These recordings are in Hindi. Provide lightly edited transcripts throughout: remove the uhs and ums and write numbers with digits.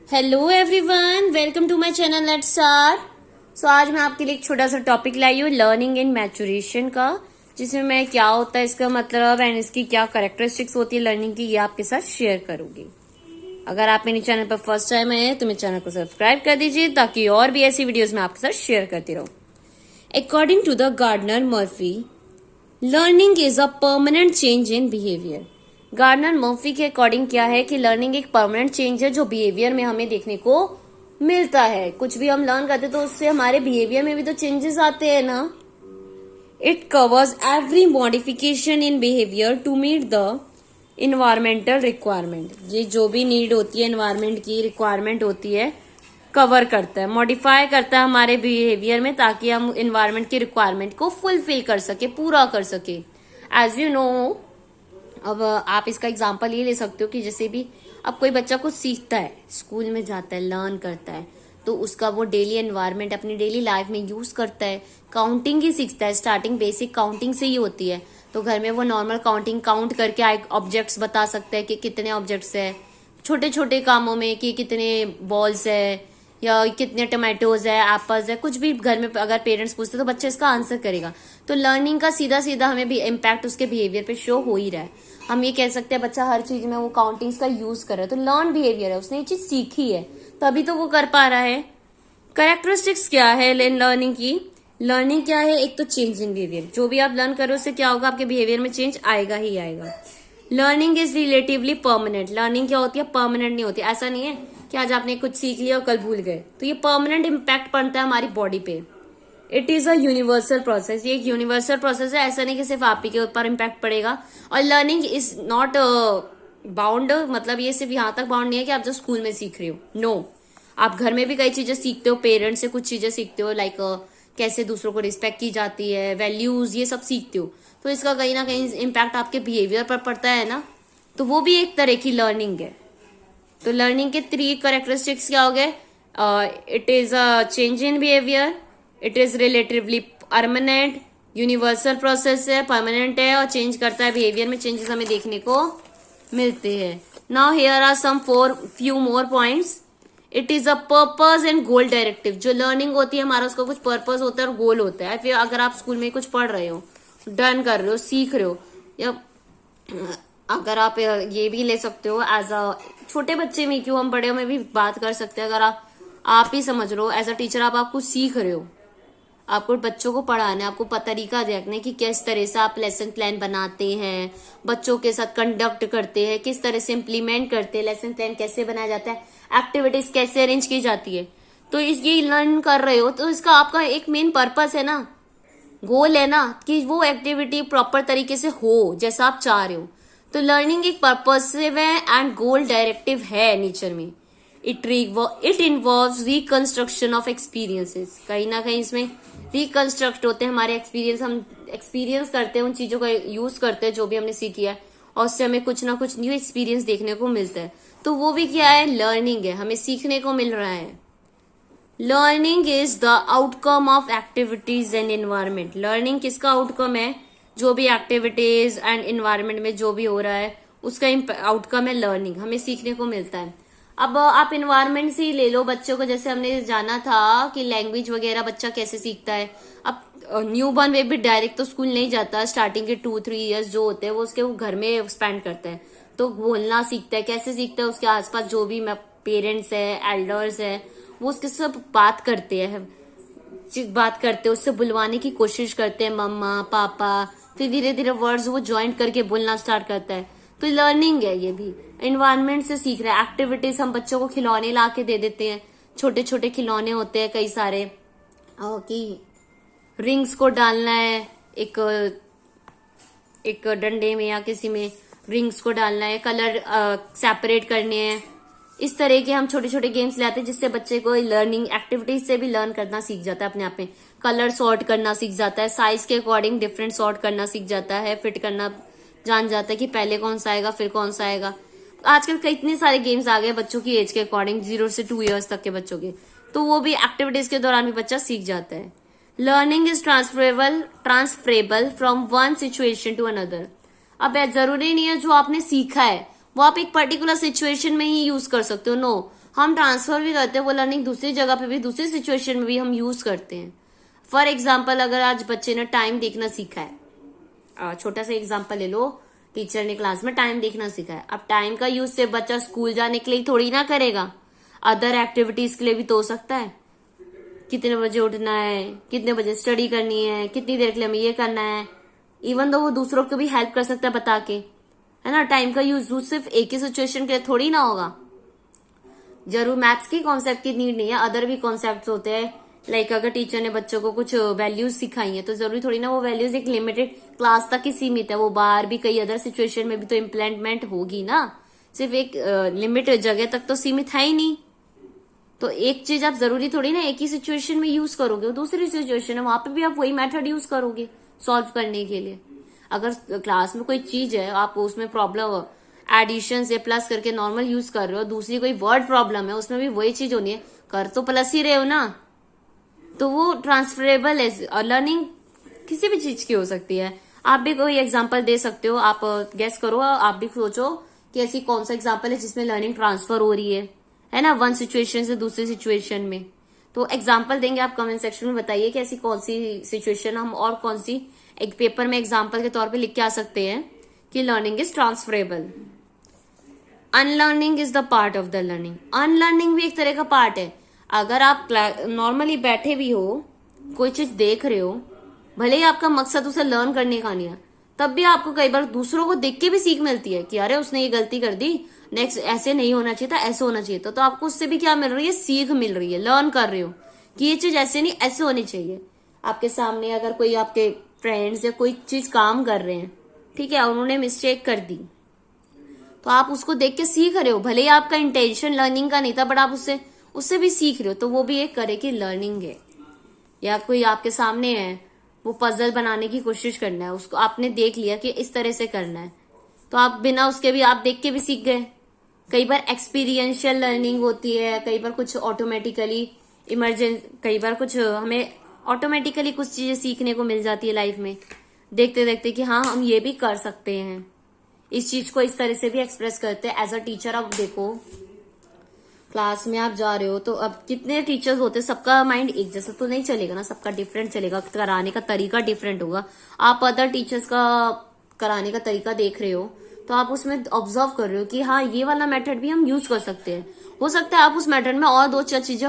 Hello everyone, welcome to my channel let's start. So आज मैं आपके लिए एक छोटा सा टॉपिक लाई हूँ लर्निंग एंड मैचुरेशन का, जिसमें मैं क्या होता है इसका मतलब एंड इसकी क्या कैरेक्टरिस्टिक्स होती है लर्निंग की, ये आपके साथ शेयर करूंगी। अगर आप मेरे चैनल पर फर्स्ट टाइम आए तो मेरे चैनल को सब्सक्राइब कर दीजिए ताकि और भी ऐसी वीडियोज मैं आपके साथ शेयर करती रहूं। According to the Gardner Murphy, learning is a permanent change in behaviour. Gardner Murphy के अकॉर्डिंग क्या है कि लर्निंग एक परमानेंट चेंज है जो बिहेवियर में हमें देखने को मिलता है। कुछ भी हम लर्न करते तो उससे हमारे बिहेवियर में भी तो चेंजेस आते हैं ना। It covers every modification in behaviour to meet the environmental requirement. ये जो भी नीड होती है, इन्वायरमेंट की रिक्वायरमेंट होती है, कवर करता है, मॉडिफाई करता है हमारे बिहेवियर में ताकि हम इन्वायरमेंट की रिक्वायरमेंट को फुलफिल कर सके, पूरा कर सके। एज यू नो, अब आप इसका एग्जांपल ये ले सकते हो कि जैसे भी अब कोई बच्चा कुछ सीखता है, स्कूल में जाता है, लर्न करता है, तो उसका वो डेली एनवायरनमेंट अपनी डेली लाइफ में यूज करता है। काउंटिंग ही सीखता है, स्टार्टिंग बेसिक काउंटिंग से ही होती है। तो घर में वो नॉर्मल काउंटिंग काउंट करके ऑब्जेक्ट्स बता सकता है कि कितने ऑब्जेक्ट्स है, छोटे छोटे कामों में कि कितने बॉल्स है या कितने टमाटोज है, एप्पल्स है, कुछ भी घर में अगर पेरेंट्स पूछते तो बच्चे इसका आंसर करेगा। तो लर्निंग का सीधा सीधा हमें भी इम्पैक्ट उसके बिहेवियर पे शो हो ही रहा है। हम ये कह सकते हैं बच्चा हर चीज में वो काउंटिंग्स का यूज कर रहा है, तो लर्न बिहेवियर है, उसने ये चीज सीखी है तभी तो वो कर पा रहा है। कैरेक्टरिस्टिक्स क्या है इन लर्निंग की? लर्निंग क्या है? एक तो चेंज इन बिहेवियर, जो भी आप लर्न करो उससे क्या होगा, आपके बिहेवियर में चेंज आएगा ही आएगा। Learning is relatively permanent. Learning क्या होती है? परमानेंट नहीं होती। ऐसा नहीं है कि आज आपने कुछ सीख लिया और कल भूल गए, तो ये परमानेंट इम्पैक्ट पड़ता है हमारी बॉडी पे। It is a universal process. ये एक यूनिवर्सल प्रोसेस है, ऐसा नहीं कि सिर्फ आप ही के ऊपर इम्पैक्ट पड़ेगा। और लर्निंग इज नॉट बाउंड, मतलब ये सिर्फ यहाँ तक बाउंड नहीं है कि आप जो स्कूल में सीख रहे हो। नो, आप घर में भी कई चीजें सीखते हो, पेरेंट्स से कुछ चीजें सीखते हो, लाइक कैसे दूसरों को रिस्पेक्ट की जाती है, वैल्यूज, ये सब सीखते हो। तो इसका कहीं ना कहीं इम्पैक्ट आपके बिहेवियर पर पड़ता है ना, तो वो भी एक तरह की लर्निंग है। तो लर्निंग के 3 कैरेक्टरिस्टिक्स क्या हो गए? It is a change in behaviour, it is relatively permanent, universal process है, परमानेंट है और चेंज करता है, बिहेवियर में चेंजेस हमें देखने को मिलते हैं। Now here are some few more points. It is a purpose and goal directive. जो लर्निंग होती है हमारा, उसका कुछ पर्पस होता है और गोल होता है। फिर अगर आप स्कूल में कुछ पढ़ रहे हो, डन कर रहे हो, सीख रहे हो, या अगर आप ये भी ले सकते हो एज अ छोटे बच्चे में, क्यों हम बड़े में भी बात कर सकते हैं। अगर आप ही समझ रहे हो एज अ टीचर, आप कुछ सीख रहे हो, आपको बच्चों को पढ़ाना है, आपको तरीका देखना है कि किस तरह से आप लेसन प्लान बनाते हैं, बच्चों के साथ कंडक्ट करते हैं, किस तरह से इम्प्लीमेंट करते हैं, लेसन प्लान कैसे बनाया जाता है, एक्टिविटीज कैसे अरेंज की जाती है। तो ये लर्न कर रहे हो तो इसका आपका एक मेन पर्पस है ना, गोल है ना, कि वो एक्टिविटी प्रॉपर तरीके से हो जैसा आप चाह रहे हो। तो लर्निंग एक पर्पसिव है एंड गोल डायरेक्टिव है नेचर में। It involves reconstruction of experiences. कहीं ना कहीं इसमें रिकंस्ट्रक्ट होते हैं हमारे एक्सपीरियंस, हम एक्सपीरियंस करते हैं, उन चीजों का यूज करते हैं जो भी हमने सीखी है, और उससे हमें कुछ ना कुछ न्यू एक्सपीरियंस देखने को मिलता है। तो वो भी क्या है? लर्निंग है, हमें सीखने को मिल रहा है। Learning is the outcome of activities and environment. Learning किसका आउटकम है? जो भी एक्टिविटीज एंड एनवायरमेंट में जो भी हो रहा है उसका आउटकम है लर्निंग, हमें सीखने को मिलता है। अब आप एनवायरमेंट से ही ले लो बच्चों को, जैसे हमने जाना था कि लैंग्वेज वगैरह बच्चा कैसे सीखता है। अब न्यू बॉर्न बेबी डायरेक्ट तो स्कूल नहीं जाता, स्टार्टिंग के 2-3 ईयर्स जो होते हैं वो उसके वो घर में स्पेंड करता है। तो बोलना सीखता है, कैसे सीखता है? उसके आसपास जो भी पेरेंट्स है, एल्डर्स है, वो उसके सब बात करते हैं, उससे बुलवाने की कोशिश करते हैं, मम्मा पापा। फिर धीरे धीरे वर्ड्स वो ज्वाइन करके बोलना स्टार्ट करता है। तो लर्निंग है ये भी, एनवायरनमेंट से सीख रहा है। एक्टिविटीज, हम बच्चों को खिलौने ला के दे देते हैं, छोटे छोटे खिलौने होते हैं कई सारे, कि रिंग्स को डालना है एक डंडे में या किसी में, रिंग्स को डालना है, कलर सेपरेट करने हैं। इस तरह के हम छोटे छोटे गेम्स लाते हैं जिससे बच्चे को लर्निंग एक्टिविटीज से भी लर्न करना सीख जाता है अपने आप में। कलर सॉर्ट करना सीख जाता है, साइज के अकॉर्डिंग डिफरेंट सॉर्ट करना सीख जाता है, फिट करना जान जाता है कि पहले कौन सा आएगा फिर कौन सा आएगा। आजकल कितने सारे गेम्स आ गए बच्चों की एज के अकॉर्डिंग, 0 से 2 ईयर्स तक के बच्चों के, तो वो भी एक्टिविटीज के दौरान भी बच्चा सीख जाता है। Learning is transferable from one situation to another. अब जरूरी नहीं है जो आपने सीखा है वो आप एक पर्टिकुलर सिचुएशन में ही यूज कर सकते हो। नो, हम ट्रांसफर भी करते हैं वो लर्निंग दूसरी जगह पे भी, दूसरी सिचुएशन में भी हम यूज करते हैं। फॉर एग्जाम्पल, अगर आज बच्चे ने टाइम देखना सीखा है, छोटा सा एग्जाम्पल ले लो, टीचर ने क्लास में टाइम देखना सीखा है। अब टाइम का यूज सिर्फ बच्चा स्कूल जाने के लिए थोड़ी ना करेगा, अदर एक्टिविटीज के लिए भी तो हो सकता है। कितने बजे उठना है, कितने बजे स्टडी करनी है, कितनी देर के लिए हमें ये करना है, इवन तो वो दूसरों को भी हेल्प कर सकता है बता के, है ना। टाइम का यूज सिर्फ एक ही सिचुएशन के लिए थोड़ी ना होगा। जरूर मैथ्स की कॉन्सेप्ट की नीड नहीं है, अदर भी कॉन्सेप्ट होते हैं। लाइक अगर टीचर ने बच्चों को कुछ वैल्यूज सिखाई है तो जरूरी थोड़ी ना वो वैल्यूज एक लिमिटेड क्लास तक ही सीमित है, वो बाहर भी कई अदर सिचुएशन में भी तो इम्प्लीमेंट होगी ना। सिर्फ एक लिमिटेड जगह तक तो सीमित है ही नहीं। तो एक चीज आप जरूरी थोड़ी ना एक ही सिचुएशन में यूज करोगे, दूसरी सिचुएशन है वहां पे भी आप वही मेथड यूज करोगे सॉल्व करने के लिए। अगर क्लास में कोई चीज है, आप उसमें प्रॉब्लम एडिशन से प्लस करके नॉर्मल यूज कर रहे हो, दूसरी कोई वर्ड प्रॉब्लम है उसमें भी वही चीज होनी है, कर तो प्लस ही रहे हो ना, तो वो ट्रांसफरेबल है। और लर्निंग किसी भी चीज की हो सकती है। आप भी कोई एग्जाम्पल दे सकते हो, आप गेस करो, आप भी सोचो कि ऐसी कौन सा एग्जाम्पल है जिसमें लर्निंग ट्रांसफर हो रही है ना, वन सिचुएशन से दूसरी सिचुएशन में। तो एग्जाम्पल देंगे आप कमेंट सेक्शन में, बताइए कि ऐसी कौन सी सिचुएशन हम और कौन सी एक पेपर में एग्जाम्पल के तौर पे लिख के आ सकते हैं कि learning is transferable. Unlearning is the part of the learning. Unlearning भी एक तरह का पार्ट है। अगर आप नॉर्मली बैठे भी हो, कोई चीज देख रहे हो, भले ही आपका मकसद उसे लर्न करने का नहीं है, तब भी आपको कई बार दूसरों को देख के भी सीख मिलती है कि अरे उसने ये गलती कर दी, नेक्स्ट ऐसे नहीं होना चाहिए था, ऐसे होना चाहिए था। तो आपको उससे भी क्या मिल रही है, सीख मिल रही है, लर्न कर रहे हो कि ये चीज ऐसे नहीं ऐसे होनी चाहिए। आपके सामने अगर कोई आपके फ्रेंड्स या कोई चीज काम कर रहे हैं, ठीक है, उन्होंने मिस्टेक कर दी, तो आप उसको देख के सीख रहे हो, भले ही आपका इंटेंशन लर्निंग का नहीं था, बट आप उससे भी सीख रहे हो, तो वो भी एक तरह की लर्निंग है। या कोई आपके सामने है, वो पजल बनाने की कोशिश करना है, उसको आपने देख लिया कि इस तरह से करना है, तो आप बिना उसके भी आप देख के भी सीख गए। कई बार एक्सपीरियंशियल लर्निंग होती है, कई बार कुछ ऑटोमेटिकली कई बार कुछ हमें ऑटोमेटिकली कुछ चीजें सीखने को मिल जाती है लाइफ में, देखते देखते कि हाँ हम ये भी कर सकते हैं, इस चीज को इस तरह से भी एक्सप्रेस करते हैं एज अ टीचर। अब देखो क्लास में आप जा रहे हो, तो अब कितने टीचर्स होते हैं, सबका माइंड एक जैसा तो नहीं चलेगा ना, सबका डिफरेंट चलेगा, कराने का तरीका डिफरेंट होगा। आप अदर टीचर्स का कराने का तरीका देख रहे हो, तो आप उसमें ऑब्जर्व कर रहे हो कि हाँ ये वाला मेथड भी हम यूज कर सकते हैं। हो सकता है आप उस मेथड में और 2-4 चीजें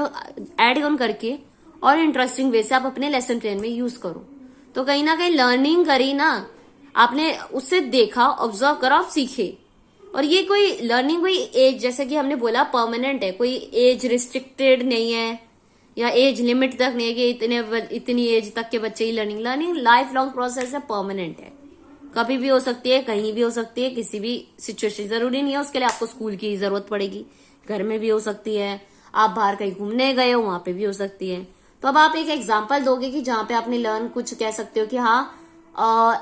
एड ऑन करके और इंटरेस्टिंग वे से आप अपने लेसन प्लान में यूज करो। तो कहीं ना कहीं लर्निंग करी ना आपने, उससे देखा, ऑब्जर्व करा, आप सीखे। और ये कोई लर्निंग कोई एज, जैसे कि हमने बोला, परमानेंट है, कोई एज रिस्ट्रिक्टेड नहीं है या एज लिमिट तक नहीं है कि इतनी एज तक के बच्चे ही लर्निंग लाइफ लॉन्ग प्रोसेस है, परमानेंट है, कभी भी हो सकती है, कहीं भी हो सकती है, किसी भी सिचुएशन। जरूरी नहीं है उसके लिए आपको स्कूल की जरूरत पड़ेगी, घर में भी हो सकती है, आप बाहर कहीं घूमने गए हो वहां पे भी हो सकती है। तो अब आप एक एग्जाम्पल दोगे कि जहां पे आपने लर्न, कुछ कह सकते हो कि हाँ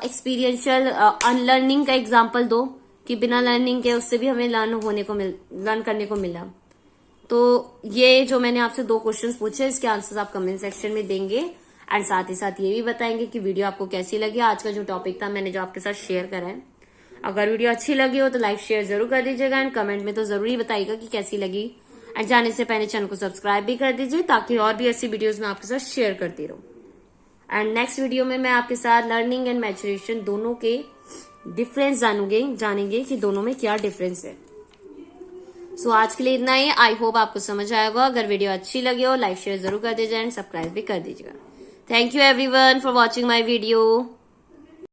एक्सपीरियंशियल अनलर्निंग का एग्जाम्पल दो कि बिना लर्निंग के उससे भी हमें लर्न करने को मिला। तो ये जो मैंने आपसे 2 क्वेश्चंस पूछे, इसके आंसर्स आप कमेंट सेक्शन में देंगे, एंड साथ ही साथ ये भी बताएंगे कि वीडियो आपको कैसी लगी। आज का जो टॉपिक था मैंने जो आपके साथ शेयर करा है, अगर वीडियो अच्छी लगी हो तो लाइक शेयर जरूर कर दीजिएगा, एंड कमेंट में तो जरूर बताइएगा कि कैसी लगी। एंड जाने से पहले चैनल को सब्सक्राइब भी कर दीजिए, ताकि और भी ऐसी वीडियोज मैं आपके साथ शेयर करती रहूं। एंड नेक्स्ट वीडियो में मैं आपके साथ लर्निंग एंड मैच्योरेशन दोनों के डिफरेंस जानेंगे कि दोनों में क्या डिफरेंस है। सो आज के लिए इतना ही। आई होप आपको समझ आएगा। अगर वीडियो अच्छी लगी हो लाइक शेयर जरूर कर दीजिए एंड सब्सक्राइब भी कर दीजिएगा। Thank you everyone for watching my video.